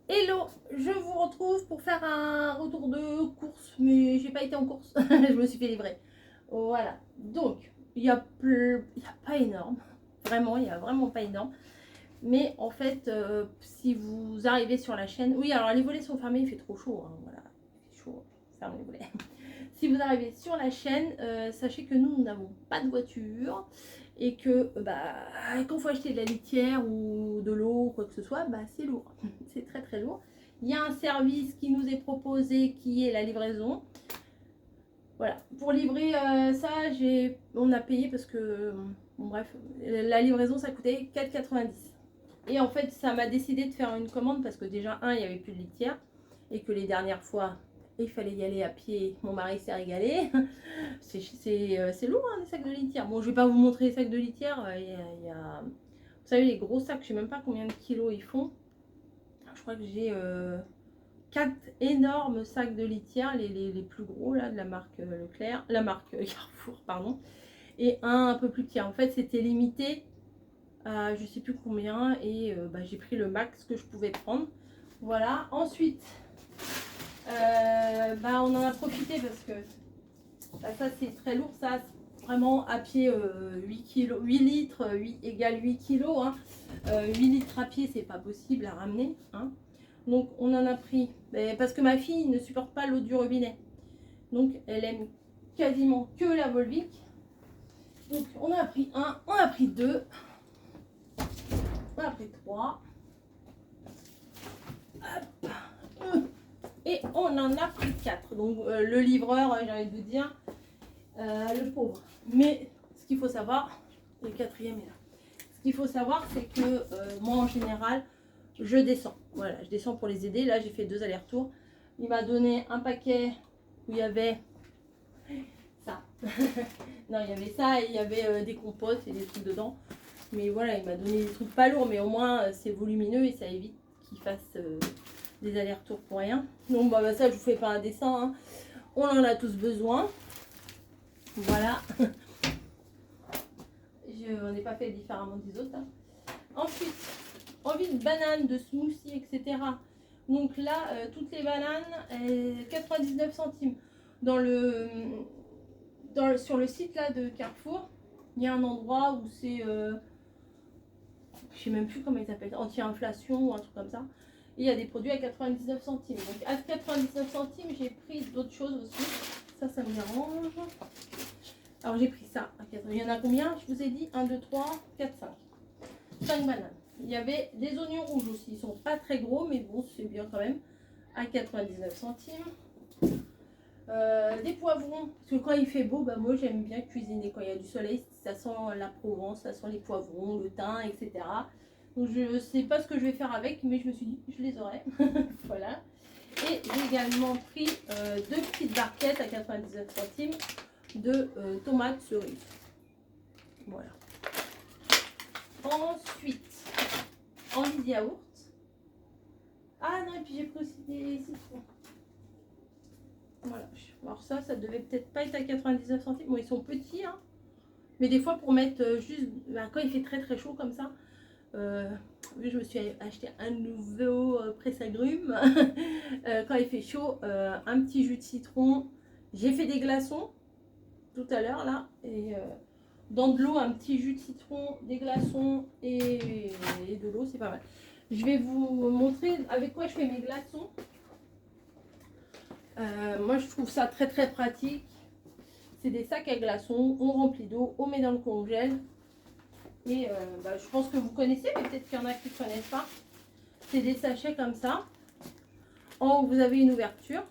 Hello, je vous retrouve pour faire un retour de course, mais j'ai pas été en course, je me suis fait livrer. Voilà, donc il y a pas énorme, vraiment, il y a vraiment pas énorme. Mais en fait, si vous arrivez sur la chaîne, oui, alors les volets sont fermés, il fait trop chaud, hein, voilà, il fait chaud, fermez les volets. Si vous arrivez sur la chaîne, sachez que nous n'avons pas de voiture et que quand il faut acheter de la litière ou de l'eau ou quoi que ce soit, c'est lourd, c'est très très lourd. Il y a un service qui nous est proposé qui est la livraison. Voilà, pour livrer ça, on a payé parce que, bon, bref, la livraison ça coûtait 4,90. Et en fait, ça m'a décidé de faire une commande parce que déjà, il n'y avait plus de litière et que les dernières fois, il fallait y aller à pied. Mon mari s'est régalé. C'est lourd, hein, les sacs de litière. Bon, je vais pas vous montrer les sacs de litière. Vous savez, les gros sacs, je sais même pas combien de kilos ils font. Je crois que j'ai 4 énormes sacs de litière, les plus gros là, de la marque Leclerc, la marque Carrefour, pardon, et un peu plus petit. En fait, c'était limité à je sais plus combien et j'ai pris le max que je pouvais prendre. Voilà. Ensuite, on en a profité parce que ça c'est très lourd, ça vraiment à pied 8 kg, 8 litres, 8 égale 8 kg. Hein. 8 litres à pied, c'est pas possible à ramener. Hein. Donc on en a pris, parce que ma fille ne supporte pas l'eau du robinet. Donc elle aime quasiment que la Volvic. Donc on a pris un, on a pris deux, on a pris trois. Hop. Et on en a pris 4. Donc le livreur, j'ai envie de vous dire, le pauvre. Mais ce qu'il faut savoir, le quatrième est là. Ce qu'il faut savoir, c'est que moi en général, je descends. Voilà, je descends pour les aider. Là, j'ai fait 2 allers-retours. Il m'a donné un paquet où il y avait ça. Non, il y avait ça et il y avait des compotes et des trucs dedans. Mais voilà, il m'a donné des trucs pas lourds, mais au moins c'est volumineux et ça évite qu'il fasse des allers-retours pour rien. Donc ça, je vous fais pas un dessin. Hein. On en a tous besoin. Voilà. On n'est pas fait différemment des autres. Hein. Ensuite, envie de bananes, de smoothie, etc. Donc là, toutes les bananes, 99 centimes. Sur le site là de Carrefour, il y a un endroit où c'est, je sais même plus comment ils s'appellent, anti-inflation ou un truc comme ça. Et il y a des produits à 99 centimes. Donc à 99 centimes, j'ai pris d'autres choses aussi. Ça me dérange. Alors j'ai pris ça. Il y en a combien? Je vous ai dit 1, 2, 3, 4, 5. 5 bananes. Il y avait des oignons rouges aussi. Ils sont pas très gros, mais bon, c'est bien quand même. À 99 centimes. Des poivrons. Parce que quand il fait beau, moi j'aime bien cuisiner. Quand il y a du soleil, ça sent la Provence, ça sent les poivrons, le thym, etc. Donc je sais pas ce que je vais faire avec, mais je me suis dit je les aurai. Voilà. Et j'ai également pris 2 petites barquettes à 99 centimes de tomates cerises. Voilà. Ensuite, envie de yaourt. Ah non, et puis j'ai pris aussi des citrons. Voilà. Alors ça devait peut-être pas être à 99 centimes. Bon, ils sont petits, hein. Mais des fois, pour mettre juste... quand il fait très très chaud comme ça, je me suis acheté un nouveau presse-agrumes. Quand il fait chaud, un petit jus de citron. J'ai fait des glaçons tout à l'heure, là. Et dans de l'eau, un petit jus de citron, des glaçons et de l'eau, c'est pas mal. Je vais vous montrer avec quoi je fais mes glaçons. Moi, je trouve ça très très pratique. C'est des sacs à glaçons, on remplit d'eau, on met dans le congèle. Et je pense que vous connaissez, mais peut-être qu'il y en a qui ne connaissent pas. C'est des sachets comme ça. En haut, vous avez une ouverture.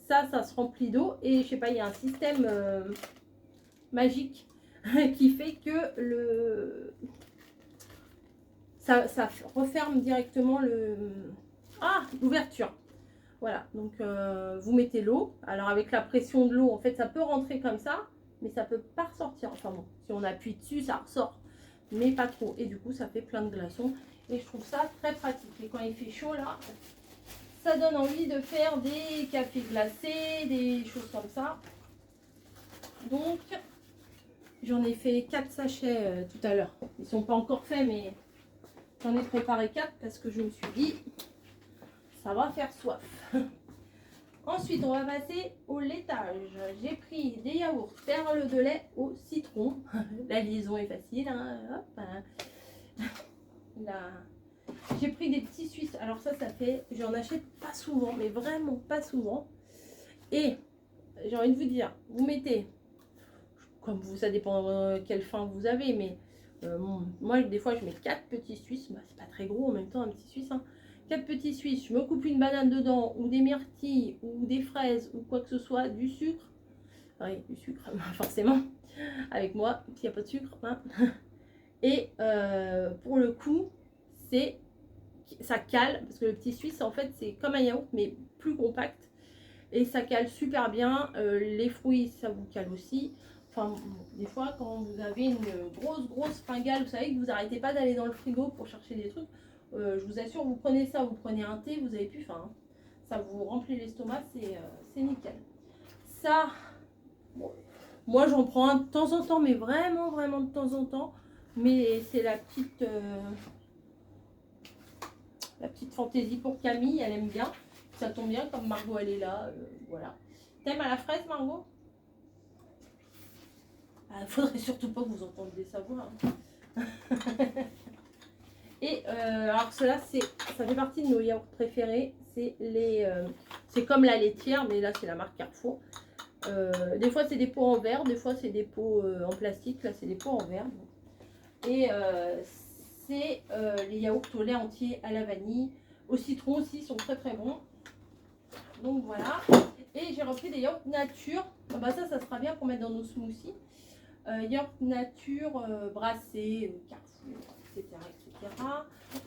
Ça se remplit d'eau. Et je sais pas, il y a un système magique qui fait que ça referme directement l'ouverture. Voilà, donc vous mettez l'eau. Alors avec la pression de l'eau, en fait, ça peut rentrer comme ça, mais ça peut pas ressortir. Enfin bon, si on appuie dessus, ça ressort, mais pas trop. Et du coup, ça fait plein de glaçons. Et je trouve ça très pratique. Et quand il fait chaud, là, ça donne envie de faire des cafés glacés, des choses comme ça. Donc, j'en ai fait 4 sachets tout à l'heure. Ils sont pas encore faits, mais j'en ai préparé 4 parce que je me suis dit... ça va faire soif. Ensuite, on va passer au laitage. J'ai pris des yaourts perles de lait au citron. La liaison est facile. Hein. Hop, hein. Là. J'ai pris des petits Suisses. Alors ça fait... J'en achète pas souvent, mais vraiment pas souvent. Et j'ai envie de vous dire, vous mettez... Comme vous, ça dépend quelle faim vous avez, mais moi, des fois, je mets 4 petits Suisses. Bah, c'est pas très gros en même temps, un petit Suisse. Hein. 4 petits Suisses, je me coupe une banane dedans, ou des myrtilles, ou des fraises, ou quoi que ce soit, du sucre. Oui, du sucre, forcément, avec moi, s'il n'y a pas de sucre. Hein. Et pour le coup, ça cale, parce que le petit Suisse, en fait, c'est comme un yaourt, mais plus compact. Et ça cale super bien. Les fruits, ça vous cale aussi. Enfin, des fois, quand vous avez une grosse fringale, vous savez que vous n'arrêtez pas d'aller dans le frigo pour chercher des trucs. Je vous assure, vous prenez ça, vous prenez un thé, vous n'avez plus faim. Hein. Ça vous remplit l'estomac, c'est nickel. Ça, bon, moi j'en prends un de temps en temps, mais vraiment de temps en temps. Mais c'est la petite fantaisie pour Camille, elle aime bien. Ça tombe bien, comme Margot elle est là, voilà. T'aimes à la fraise, Margot? Faudrait surtout pas que vous entendiez sa voix. Hein. Et alors cela, ça fait partie de nos yaourts préférés. C'est comme la laitière, mais là c'est la marque Carrefour. Des fois c'est des pots en verre, des fois c'est des pots en plastique. Là c'est des pots en verre. Et c'est les yaourts au lait entier à la vanille. Au citron aussi, ils sont très bons. Donc voilà. Et j'ai repris des yaourts nature. Ah bah ça sera bien pour mettre dans nos smoothies. Yaourt nature brassé, Carrefour, etc.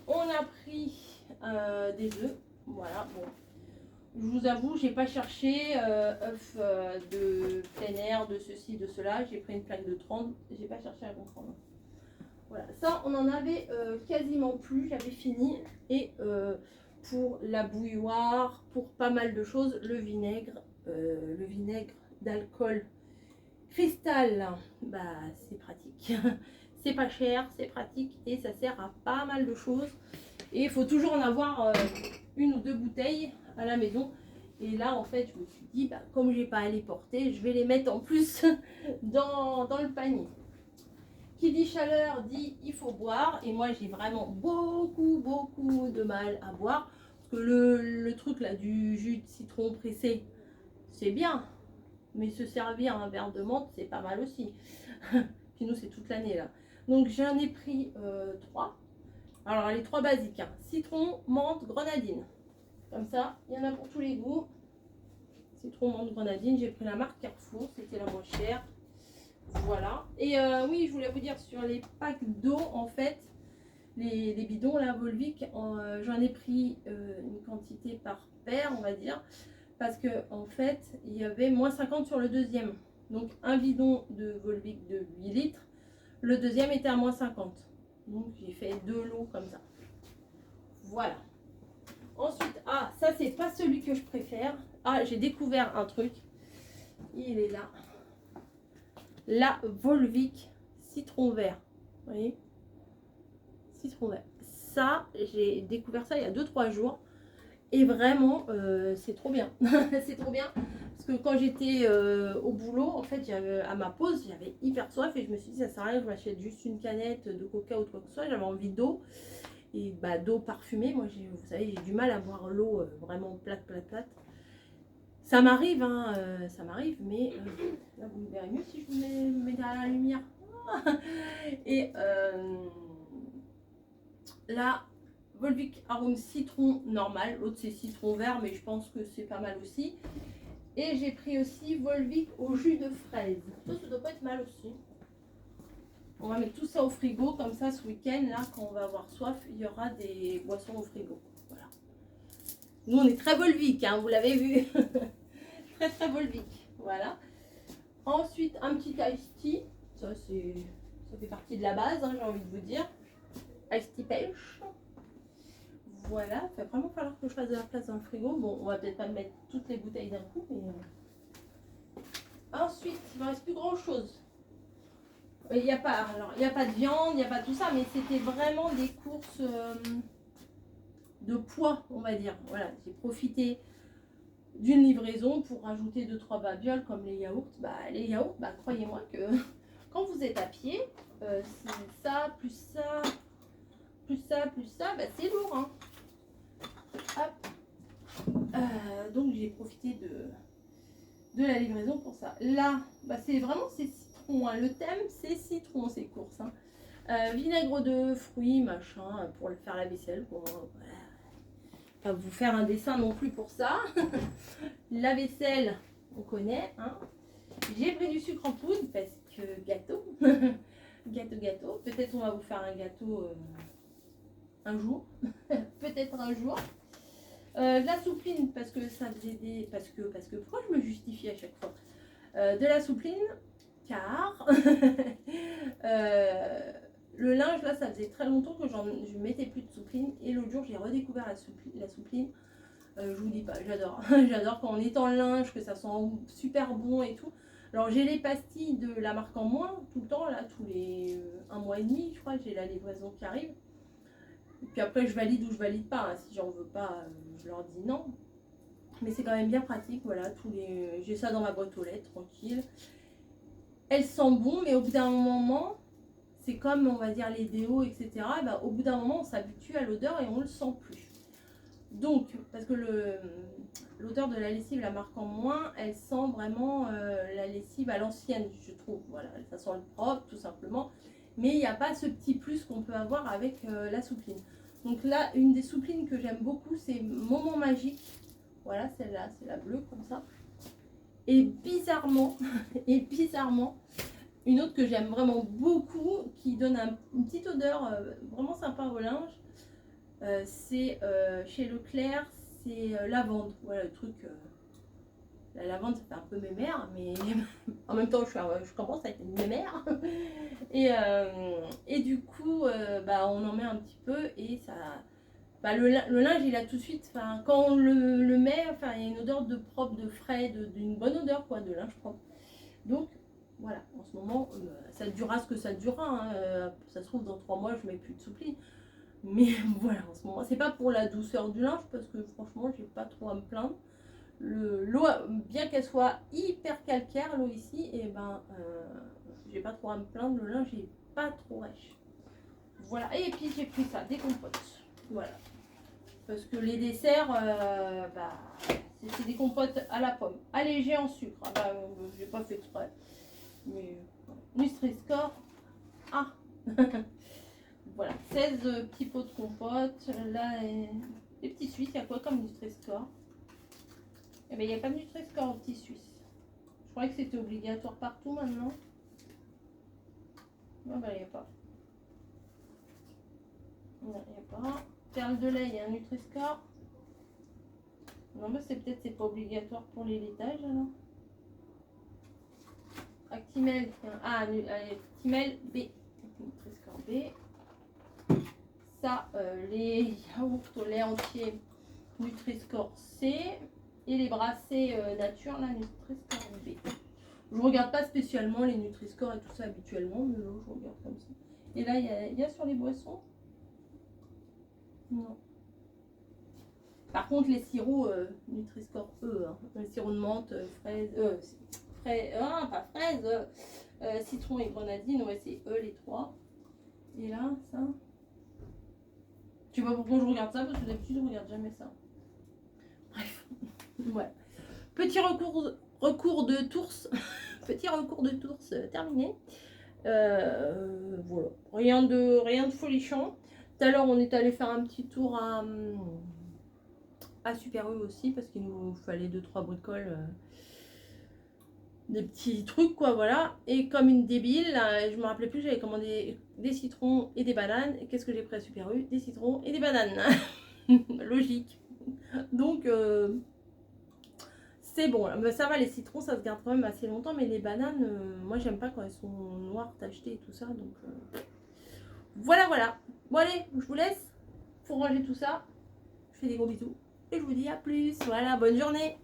On a pris des œufs. Voilà, bon. Je vous avoue, j'ai pas cherché œufs de plein air, de ceci, de cela. J'ai pris une plaque de 30. J'ai pas cherché à comprendre. Voilà, ça on en avait quasiment plus. J'avais fini. Et pour la bouilloire, pour pas mal de choses, le vinaigre d'alcool Cristal, bah c'est pratique. C'est pas cher, c'est pratique et ça sert à pas mal de choses. Et il faut toujours en avoir une ou deux bouteilles à la maison. Et là, en fait, je me suis dit, bah, comme j'ai pas à les porter, je vais les mettre en plus dans le panier. Qui dit chaleur dit il faut boire. Et moi, j'ai vraiment beaucoup de mal à boire. Parce que le truc là du jus de citron pressé, c'est bien. Mais se servir un verre de menthe, c'est pas mal aussi. Puis nous, c'est toute l'année là. Donc j'en ai pris 3. Alors les 3 basiques. Hein. Citron, menthe, grenadine. Comme ça, il y en a pour tous les goûts. Citron, menthe, grenadine. J'ai pris la marque Carrefour. C'était la moins chère. Voilà. Et oui, je voulais vous dire sur les packs d'eau, en fait, les bidons, la Volvic, j'en ai pris une quantité par paire, on va dire. Parce que en fait, il y avait moins 50 sur le deuxième. Donc un bidon de Volvic de 8 litres. Le deuxième était à moins 50. Donc j'ai fait 2 lots comme ça. Voilà. Ensuite, ça c'est pas celui que je préfère. J'ai découvert un truc. Il est là. La Volvic citron vert. Vous voyez? Citron vert. Ça, j'ai découvert ça il y a 2-3 jours. Et vraiment, c'est trop bien. C'est trop bien. Parce que quand j'étais au boulot, en fait, à ma pause, j'avais hyper soif et je me suis dit, ça sert à rien, je m'achète juste une canette de coca ou quoi que ce soit. J'avais envie d'eau. Et bah, d'eau parfumée. Moi, vous savez, j'ai du mal à boire l'eau vraiment plate. Ça m'arrive, hein, ça m'arrive, mais là, vous me verrez mieux si je vous mets derrière la lumière. Et là, Volvic arôme citron normal, l'autre c'est citron vert, mais je pense que c'est pas mal aussi. Et j'ai pris aussi Volvic au jus de fraise. Ça doit pas être mal aussi. On va mettre tout ça au frigo, comme ça ce week-end, là, quand on va avoir soif, il y aura des boissons au frigo. Voilà. Nous, on est très Volvic, hein, vous l'avez vu. très Volvic. Voilà. Ensuite, un petit iced tea. Ça fait partie de la base, hein, j'ai envie de vous dire. Iced tea pêche. Voilà, il va vraiment falloir que je fasse de la place dans le frigo. Bon, on va peut-être pas mettre toutes les bouteilles d'un coup, mais... Ensuite, il ne me reste plus grand-chose. Il n'y a pas de viande, il n'y a pas tout ça, mais c'était vraiment des courses de poids, on va dire. Voilà, j'ai profité d'une livraison pour rajouter 2-3 babioles comme les yaourts. Les yaourts, croyez-moi que quand vous êtes à pied, c'est ça, plus ça, plus ça, plus ça, c'est lourd. Hein. Hop. Donc j'ai profité de la livraison pour ça. Là, c'est vraiment ces citrons. Hein. Le thème, c'est citron, ces courses. Hein. Vinaigre de fruits, machin, pour faire la vaisselle. Pour, pas vous faire un dessin non plus pour ça. La vaisselle, on connaît. Hein. J'ai pris du sucre en poudre parce que gâteau. Gâteau. Peut-être on va vous faire un gâteau un jour. Peut-être un jour. De la soupline parce que ça faisait des... Parce que pourquoi je me justifie à chaque fois de la soupline car le linge là ça faisait très longtemps que je ne mettais plus de soupline et l'autre jour j'ai redécouvert la soupline. Je vous dis pas, j'adore. J'adore quand on étend le linge, que ça sent super bon et tout. Alors j'ai les pastilles de la marque en moins tout le temps là, tous les 1 mois et demi je crois, j'ai la livraison qui arrive. Et puis après, je valide ou je valide pas. Hein. Si j'en veux pas, je leur dis non. Mais c'est quand même bien pratique. Voilà, j'ai ça dans ma boîte aux lettres, tranquille. Elles sentent bon, mais au bout d'un moment, c'est comme, on va dire, les déos, etc. Au bout d'un moment, on s'habitue à l'odeur et on le sent plus. Donc, parce que l'odeur de la lessive, la marque en moins, elle sent vraiment la lessive à l'ancienne, je trouve. Voilà, ça sent le propre, tout simplement. Mais il n'y a pas ce petit plus qu'on peut avoir avec la soupline. Donc là, une des souplines que j'aime beaucoup, c'est Moment Magique. Voilà, celle-là, c'est la bleue comme ça. Et bizarrement, une autre que j'aime vraiment beaucoup, qui donne une petite odeur vraiment sympa au linge, c'est chez Leclerc, c'est lavande. Voilà, le truc... la lavande, ça fait un peu mémère, mais en même temps, je commence à être une mémère. Et du coup, on en met un petit peu et ça... le linge, il a tout de suite... Quand on le met, il y a une odeur de propre, de frais, d'une bonne odeur, quoi, de linge propre. Donc, voilà, en ce moment, ça durera ce que ça durera. Hein. Ça se trouve, dans 3 mois, je mets plus de soupline. Mais voilà, en ce moment, c'est pas pour la douceur du linge, parce que franchement, j'ai pas trop à me plaindre. L'eau, bien qu'elle soit hyper calcaire, l'eau ici, et j'ai pas trop à me plaindre, le linge est pas trop rêche. Voilà, et puis j'ai pris ça, des compotes. Voilà. Parce que les desserts, c'est des compotes à la pomme, allégées en sucre. J'ai pas fait exprès. Mais Nutri-Score. Ah voilà, 16 petits pots de compote. Là, les petits Suisses, il y a quoi comme Nutri-Score? Eh bien, il n'y a pas de Nutri-Score aux petits Suisses. Je croyais que c'était obligatoire partout maintenant. Non, il n'y a pas. Non, il n'y a pas. Perle de lait, il y a un Nutri-Score. Non, mais c'est pas obligatoire pour les laitages alors. Actimel, Actimel B. Nutri-Score B. Ça, les yaourts au lait entier, Nutri-Score C. Et les brassés nature, là, Nutri-Score B. Je regarde pas spécialement les Nutri-Score et tout ça habituellement, mais là, je regarde comme ça. Et là, il y a sur les boissons. Non. Par contre, les sirops Nutri-Score E, hein, les sirops de menthe, fraise, pas fraise, citron et grenadine, ouais, c'est E les 3. Et là, ça. Tu vois pourquoi je regarde ça? Parce que d'habitude, je regarde jamais ça. Bref, ouais. Petit recours de tours. Petit recours de tours terminé. Voilà. Rien de folichon. Tout à l'heure, on est allé faire un petit tour à Super U aussi parce qu'il nous fallait 2-3 bricoles, des petits trucs quoi, voilà. Et comme une débile, je me rappelais plus, j'avais commandé des citrons et des bananes. Et qu'est-ce que j'ai pris à Super U? Des citrons et des bananes. Logique. Donc c'est bon, mais ça va, les citrons ça se garde quand même assez longtemps, mais les bananes, moi j'aime pas quand elles sont noires, tachetées et tout ça, donc voilà. Bon allez, je vous laisse, faut ranger tout ça, je fais des gros bisous, et je vous dis à plus, voilà, bonne journée.